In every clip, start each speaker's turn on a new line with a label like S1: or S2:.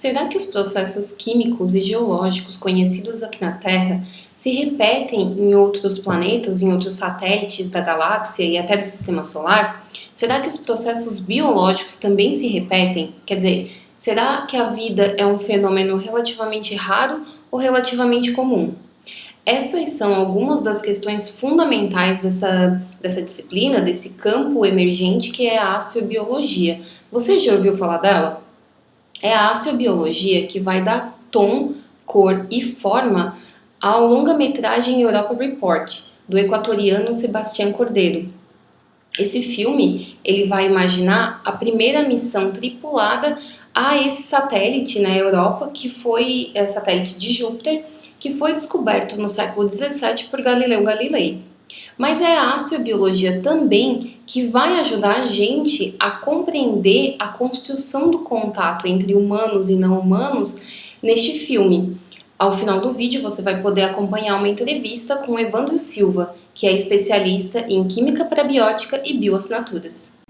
S1: Será que os processos químicos e geológicos conhecidos aqui na Terra se repetem em outros planetas, em outros satélites da galáxia e até do sistema solar? Será que os processos biológicos também se repetem? Quer dizer, será que a vida é um fenômeno relativamente raro ou relativamente comum? Essas são algumas das questões fundamentais dessa disciplina, desse campo emergente que é a astrobiologia. Você já ouviu falar dela? É a astrobiologia que vai dar tom, cor e forma ao longa-metragem Europa Report, do equatoriano Sebastián Cordeiro. Esse filme, ele vai imaginar a primeira missão tripulada a esse satélite na Europa, que foi satélite de Júpiter, que foi descoberto no século 17 por Galileu Galilei. Mas é a astrobiologia também que vai ajudar a gente a compreender a construção do contato entre humanos e não humanos neste filme. Ao final do vídeo você vai poder acompanhar uma entrevista com Evandro Silva, que é especialista em química parabiótica e bioassinaturas.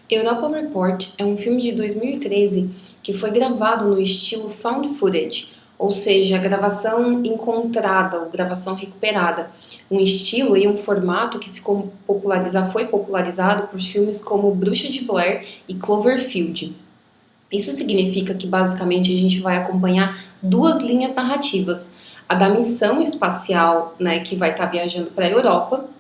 S1: Europa Report é um filme de 2013 que foi gravado no estilo found footage, ou seja, gravação encontrada ou gravação recuperada, um estilo e um formato que foi popularizado por filmes como Bruxa de Blair e Cloverfield. Isso significa que basicamente a gente vai acompanhar duas linhas narrativas, a da missão espacial, né, que vai estar viajando para a Europa,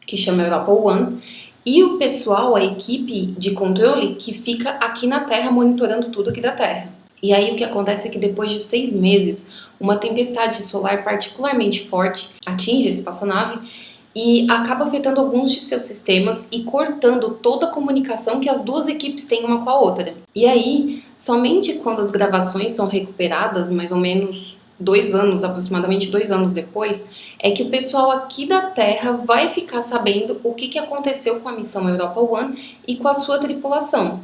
S1: que chama Europa One, e o pessoal, a equipe de controle que fica aqui na Terra monitorando tudo aqui da Terra. E aí o que acontece é que depois de 6 meses, uma tempestade solar particularmente forte atinge a espaçonave e acaba afetando alguns de seus sistemas e cortando toda a comunicação que as duas equipes têm uma com a outra. E aí, somente quando as gravações são recuperadas, mais ou menos 2 anos, aproximadamente 2 anos depois, é que o pessoal aqui da Terra vai ficar sabendo o que aconteceu com a missão Europa One e com a sua tripulação.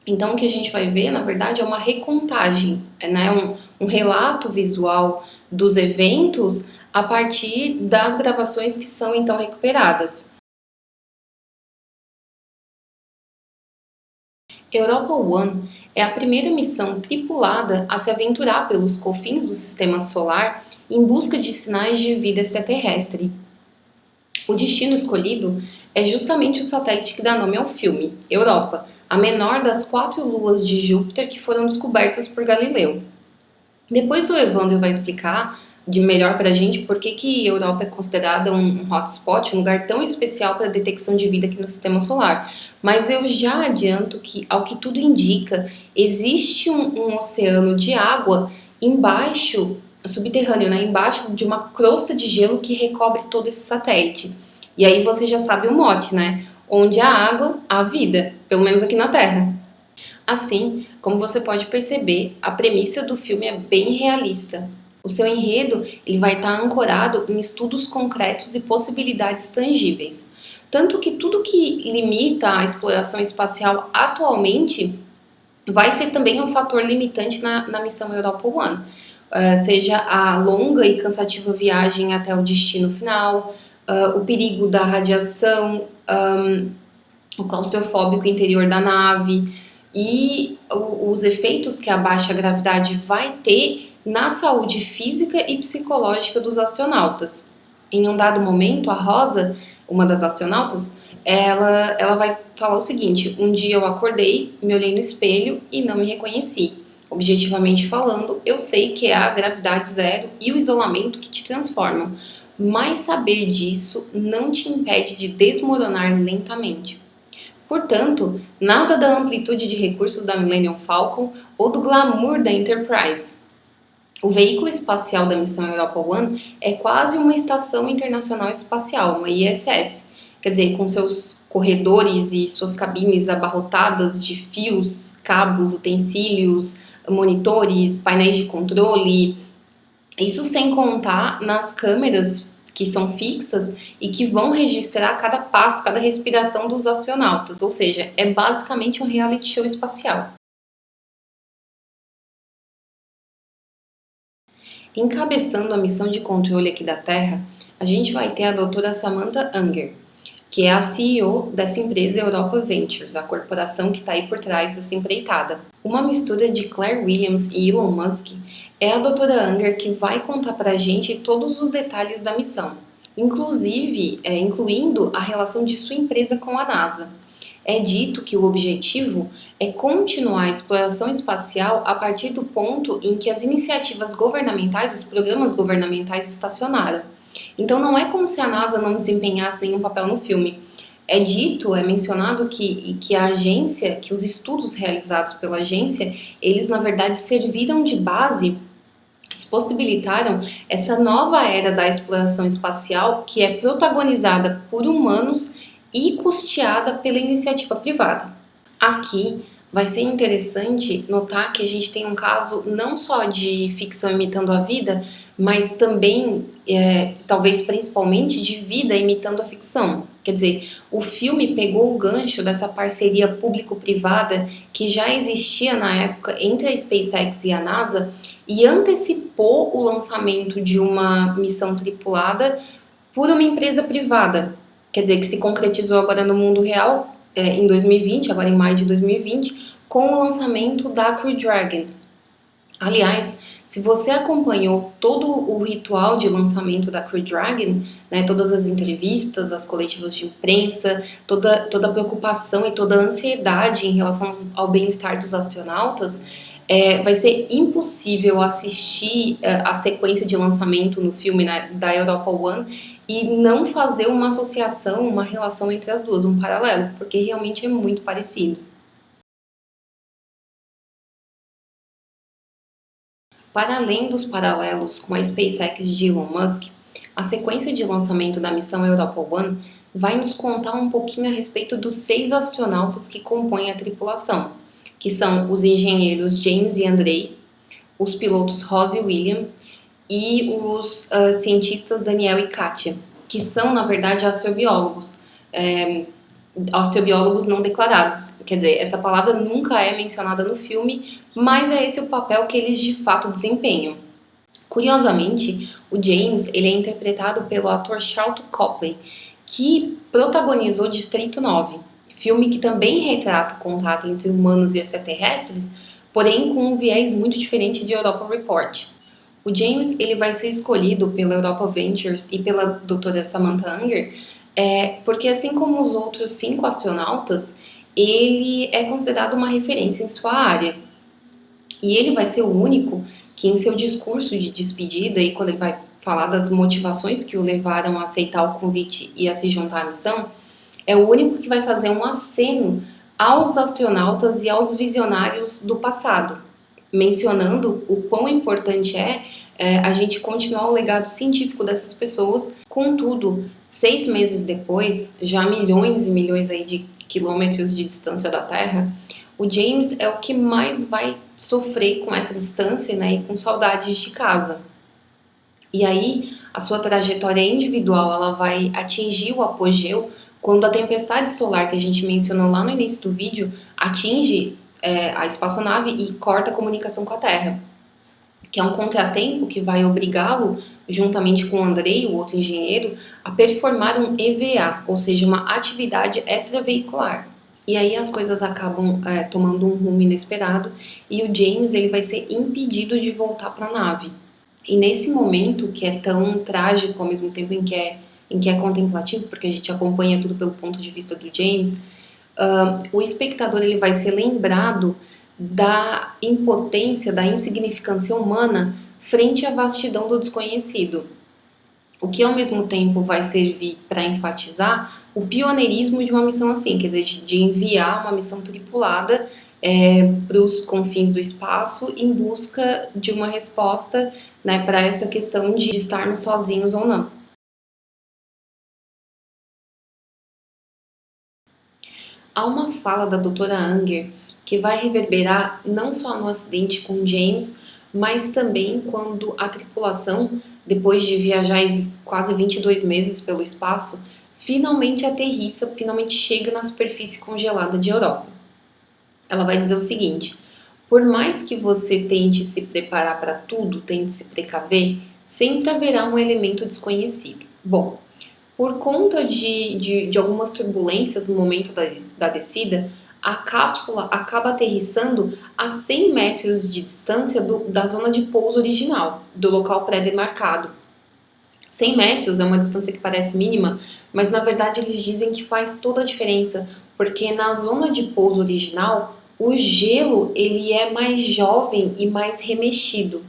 S1: Então, o que a gente vai ver, na verdade, é uma recontagem, né? um relato visual dos eventos a partir das gravações que são então recuperadas. Europa One é a primeira missão tripulada a se aventurar pelos confins do sistema solar em busca de sinais de vida extraterrestre. O destino escolhido é justamente o satélite que dá nome ao filme, Europa, a menor das 4 luas de Júpiter que foram descobertas por Galileu. Depois o Evandro vai explicar de melhor para a gente por que Europa é considerada um hotspot, um lugar tão especial para a detecção de vida aqui no sistema solar. Mas eu já adianto que, ao que tudo indica, existe um oceano de água embaixo, subterrâneo, né, embaixo de uma crosta de gelo que recobre todo esse satélite. E aí você já sabe o mote, né? Onde há água, há vida, pelo menos aqui na Terra. Assim, como você pode perceber, a premissa do filme é bem realista. O seu enredo ele vai estar ancorado em estudos concretos e possibilidades tangíveis. Tanto que tudo que limita a exploração espacial atualmente vai ser também um fator limitante na missão Europa One. Seja a longa e cansativa viagem até o destino final, o perigo da radiação, o claustrofóbico interior da nave e os efeitos que a baixa gravidade vai ter na saúde física e psicológica dos astronautas. Em um dado momento, a Rosa, uma das astronautas, ela vai falar o seguinte: um dia eu acordei, me olhei no espelho e não me reconheci. Objetivamente falando, eu sei que é a gravidade zero e o isolamento que te transformam, mas saber disso não te impede de desmoronar lentamente. Portanto, nada da amplitude de recursos da Millennium Falcon ou do glamour da Enterprise. O veículo espacial da missão Europa One é quase uma estação internacional espacial, uma ISS, quer dizer, com seus corredores e suas cabines abarrotadas de fios, cabos, utensílios, monitores, painéis de controle. Isso sem contar nas câmeras que são fixas e que vão registrar cada passo, cada respiração dos astronautas, ou seja, é basicamente um reality show espacial. Encabeçando a missão de controle aqui da Terra, a gente vai ter a doutora Samantha Unger. que é a CEO dessa empresa Europa Ventures, a corporação que está aí por trás dessa empreitada. Uma mistura de Claire Williams e Elon Musk é a doutora Unger que vai contar para a gente todos os detalhes da missão, inclusive incluindo a relação de sua empresa com a NASA. É dito que o objetivo é continuar a exploração espacial a partir do ponto em que as iniciativas governamentais, os programas governamentais estacionaram. Então não é como se a NASA não desempenhasse nenhum papel no filme. É dito, é mencionado que a agência, que os estudos realizados pela agência, eles na verdade serviram de base, possibilitaram essa nova era da exploração espacial que é protagonizada por humanos e custeada pela iniciativa privada. Aqui vai ser interessante notar que a gente tem um caso não só de ficção imitando a vida, mas também, talvez principalmente, de vida imitando a ficção. Quer dizer, o filme pegou o gancho dessa parceria público-privada que já existia na época entre a SpaceX e a NASA e antecipou o lançamento de uma missão tripulada por uma empresa privada. Quer dizer, que se concretizou agora no mundo real, em 2020, agora em maio de 2020, com o lançamento da Crew Dragon. Aliás, se você acompanhou todo o ritual de lançamento da Crew Dragon, né, todas as entrevistas, as coletivas de imprensa, toda a preocupação e toda a ansiedade em relação ao bem-estar dos astronautas, vai ser impossível assistir a sequência de lançamento no filme, né, da Europa One e não fazer uma associação, uma relação entre as duas, um paralelo, porque realmente é muito parecido. Para além dos paralelos com a SpaceX de Elon Musk, a sequência de lançamento da missão Europa One vai nos contar um pouquinho a respeito dos 6 astronautas que compõem a tripulação, que são os engenheiros James e Andrei, os pilotos Rose e William e os cientistas Daniel e Katia, que são, na verdade, astrobiólogos, astrobiólogos não declarados. Quer dizer, essa palavra nunca é mencionada no filme, mas é esse o papel que eles de fato desempenham. Curiosamente, o James ele é interpretado pelo ator Sharlto Copley, que protagonizou Distrito 9, filme que também retrata o contato entre humanos e extraterrestres, porém com um viés muito diferente de Europa Report. O James ele vai ser escolhido pela Europa Ventures e pela doutora Samantha Unger, porque assim como os outros 5 astronautas, ele é considerado uma referência em sua área. E ele vai ser o único que em seu discurso de despedida e quando ele vai falar das motivações que o levaram a aceitar o convite e a se juntar à missão, é o único que vai fazer um aceno aos astronautas e aos visionários do passado, mencionando o quão importante a gente continuar o legado científico dessas pessoas. Contudo, 6 meses depois, já milhões e milhões aí de quilômetros de distância da Terra, o James é o que mais vai sofrer com essa distância, né, e com saudades de casa. E aí, a sua trajetória individual ela vai atingir o apogeu quando a tempestade solar que a gente mencionou lá no início do vídeo atinge a espaçonave e corta a comunicação com a Terra, que é um contratempo que vai obrigá-lo, juntamente com o Andrei, o outro engenheiro, a performar um EVA, ou seja, uma atividade extraveicular. E aí as coisas acabam tomando um rumo inesperado e o James ele vai ser impedido de voltar para a nave. E nesse momento, que é tão trágico ao mesmo tempo em que é contemplativo, porque a gente acompanha tudo pelo ponto de vista do James, o espectador ele vai ser lembrado da impotência, da insignificância humana frente à vastidão do desconhecido. O que ao mesmo tempo vai servir para enfatizar o pioneirismo de uma missão assim, quer dizer, de enviar uma missão tripulada para os confins do espaço em busca de uma resposta, né, para essa questão de estarmos sozinhos ou não. Há uma fala da doutora Unger que vai reverberar não só no acidente com James, mas também quando a tripulação, depois de viajar quase 22 meses pelo espaço, finalmente aterrissa, finalmente chega na superfície congelada de Europa. Ela vai dizer o seguinte: por mais que você tente se preparar para tudo, tente se precaver, sempre haverá um elemento desconhecido. Bom, Por conta de algumas turbulências no momento da descida, a cápsula acaba aterrissando a 100 metros de distância da zona de pouso original, do local pré-demarcado. 100 metros é uma distância que parece mínima, mas na verdade eles dizem que faz toda a diferença, porque na zona de pouso original, o gelo ele é mais jovem e mais remexido.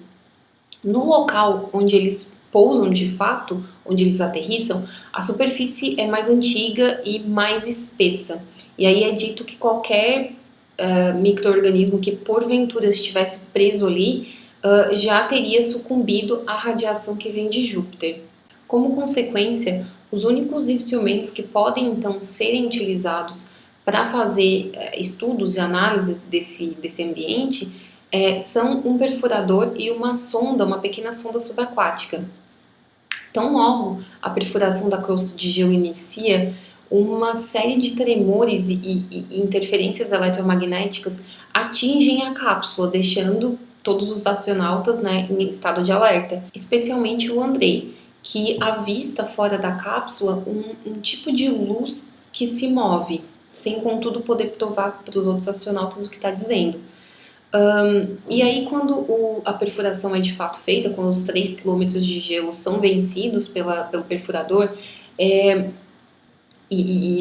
S1: No local onde eles pousam de fato, onde eles aterrissam, a superfície é mais antiga e mais espessa. E aí é dito que qualquer micro-organismo que porventura estivesse preso ali já teria sucumbido à radiação que vem de Júpiter. Como consequência, os únicos instrumentos que podem então serem utilizados para fazer estudos e análises desse ambiente são um perfurador e uma sonda, uma pequena sonda subaquática. Tão logo a perfuração da crosta de gelo inicia, uma série de tremores e interferências eletromagnéticas atingem a cápsula, deixando todos os astronautas, né, em estado de alerta, especialmente o Andrei, que avista fora da cápsula um tipo de luz que se move, sem contudo poder provar para os outros astronautas o que está dizendo. E aí quando a perfuração é de fato feita, quando os 3 quilômetros de gelo são vencidos pelo perfurador,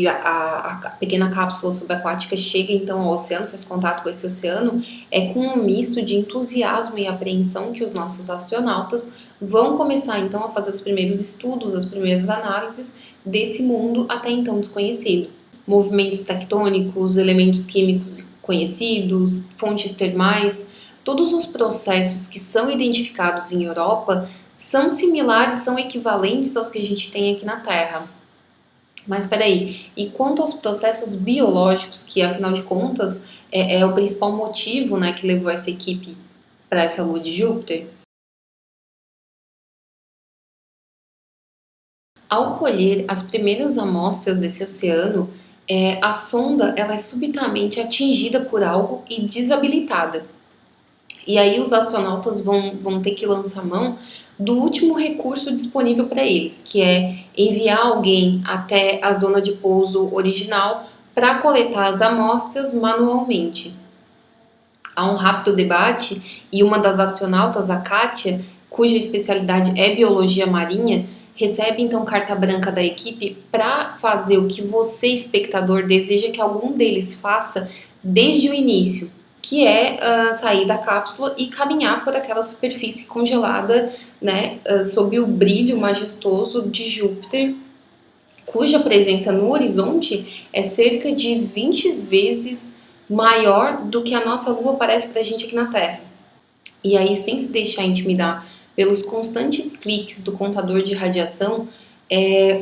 S1: a pequena cápsula subaquática chega então ao oceano, faz contato com esse oceano, é com um misto de entusiasmo e apreensão que os nossos astronautas vão começar então a fazer os primeiros estudos, as primeiras análises desse mundo até então desconhecido. Movimentos tectônicos, elementos químicos conhecidos, fontes termais, todos os processos que são identificados em Europa são similares, são equivalentes aos que a gente tem aqui na Terra. Mas peraí, e quanto aos processos biológicos, que afinal de contas é o principal motivo, né, que levou essa equipe para essa lua de Júpiter? Ao colher as primeiras amostras desse oceano, a sonda ela é subitamente atingida por algo e desabilitada. E aí os astronautas vão ter que lançar mão do último recurso disponível para eles, que é enviar alguém até a zona de pouso original para coletar as amostras manualmente. Há um rápido debate e uma das astronautas, a Kátia, cuja especialidade é biologia marinha, recebe então carta branca da equipe para fazer o que você, espectador, deseja que algum deles faça desde o início, que é sair da cápsula e caminhar por aquela superfície congelada, né, sob o brilho majestoso de Júpiter, cuja presença no horizonte é cerca de 20 vezes maior do que a nossa Lua parece para a gente aqui na Terra. E aí, sem se deixar intimidar pelos constantes cliques do contador de radiação,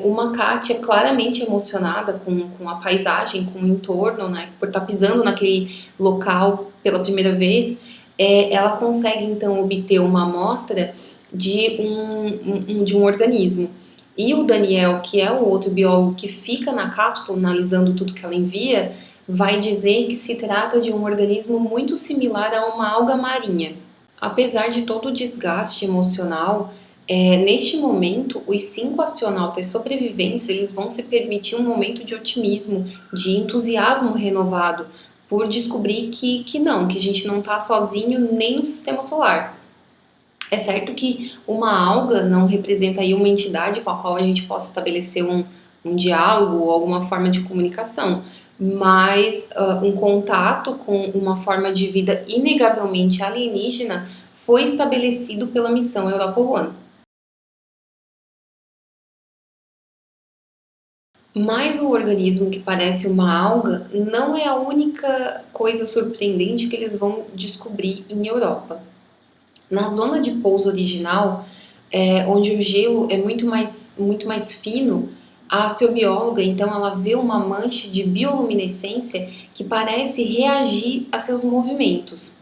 S1: uma Kátia claramente emocionada com a paisagem, com o entorno, né, por estar pisando naquele local pela primeira vez, ela consegue então obter uma amostra de um organismo. E o Daniel, que é o outro biólogo que fica na cápsula analisando tudo que ela envia, vai dizer que se trata de um organismo muito similar a uma alga marinha. Apesar de todo o desgaste emocional, neste momento, os 5 astronautas sobreviventes eles vão se permitir um momento de otimismo, de entusiasmo renovado, por descobrir que a gente não está sozinho nem no sistema solar. É certo que uma alga não representa aí uma entidade com a qual a gente possa estabelecer um diálogo ou alguma forma de comunicação, mas um contato com uma forma de vida inegavelmente alienígena foi estabelecido pela missão Europa One. Mas o organismo que parece uma alga não é a única coisa surpreendente que eles vão descobrir em Europa. Na zona de pouso original, onde o gelo é muito mais fino, a astrobióloga, então, ela vê uma mancha de bioluminescência que parece reagir a seus movimentos.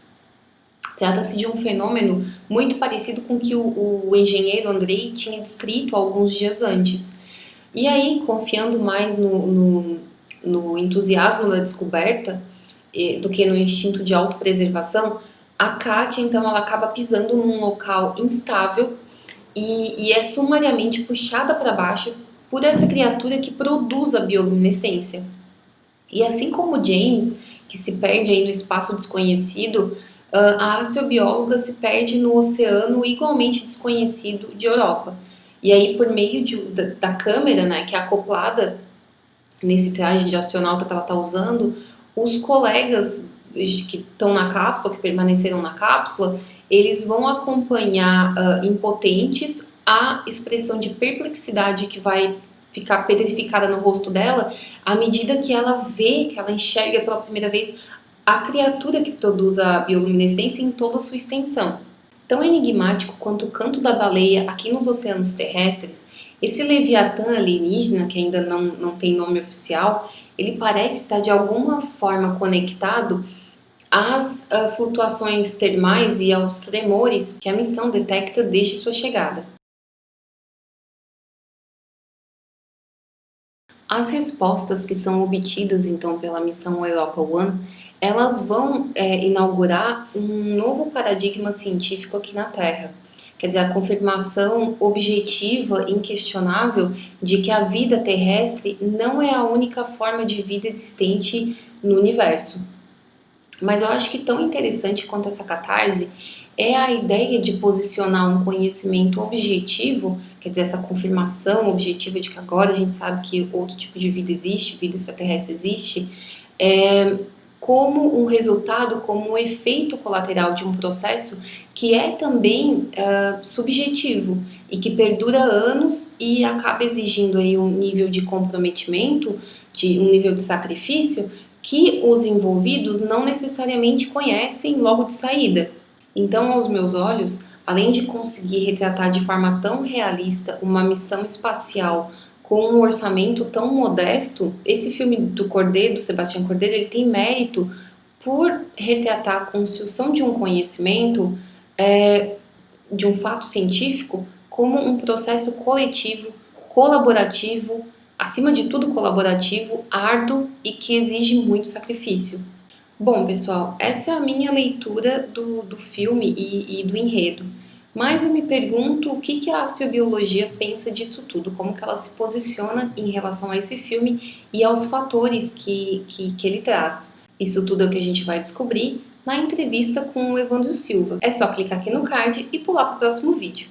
S1: Trata-se de um fenômeno muito parecido com o que o engenheiro Andrei tinha descrito alguns dias antes. E aí, confiando mais no entusiasmo da descoberta do que no instinto de autopreservação, a Kátia, então, ela acaba pisando num local instável e é sumariamente puxada para baixo por essa criatura que produz a bioluminescência. E assim como James, que se perde aí no espaço desconhecido, a astrobióloga se perde no oceano igualmente desconhecido de Europa. E aí, por meio da câmera, né, que é acoplada nesse traje de astronauta que ela está usando, os colegas que estão na cápsula, que permaneceram na cápsula, eles vão acompanhar impotentes a expressão de perplexidade que vai ficar petrificada no rosto dela à medida que ela vê, que ela enxerga pela primeira vez a criatura que produz a bioluminescência em toda a sua extensão. Tão enigmático quanto o canto da baleia aqui nos oceanos terrestres, esse Leviatã alienígena, que ainda não tem nome oficial, ele parece estar de alguma forma conectado às flutuações termais e aos tremores que a missão detecta desde sua chegada. As respostas que são obtidas então pela missão Europa One, elas vão inaugurar um novo paradigma científico aqui na Terra. Quer dizer, a confirmação objetiva, inquestionável, de que a vida terrestre não é a única forma de vida existente no universo. Mas eu acho que tão interessante quanto essa catarse é a ideia de posicionar um conhecimento objetivo, quer dizer, essa confirmação objetiva de que agora a gente sabe que outro tipo de vida existe, vida extraterrestre existe, como um resultado, como um efeito colateral de um processo que é também subjetivo e que perdura anos e acaba exigindo aí um nível de comprometimento, um nível de sacrifício que os envolvidos não necessariamente conhecem logo de saída. Então, aos meus olhos, além de conseguir retratar de forma tão realista uma missão espacial com um orçamento tão modesto, esse filme do Cordeiro, do Sebastião Cordeiro, ele tem mérito por retratar a construção de um conhecimento, de um fato científico, como um processo coletivo, colaborativo, acima de tudo colaborativo, árduo e que exige muito sacrifício. Bom, pessoal, essa é a minha leitura do filme e do enredo. Mas eu me pergunto o que a astrobiologia pensa disso tudo, como que ela se posiciona em relação a esse filme e aos fatores que ele traz. Isso tudo é o que a gente vai descobrir na entrevista com o Evandro Silva. É só clicar aqui no card e pular para o próximo vídeo.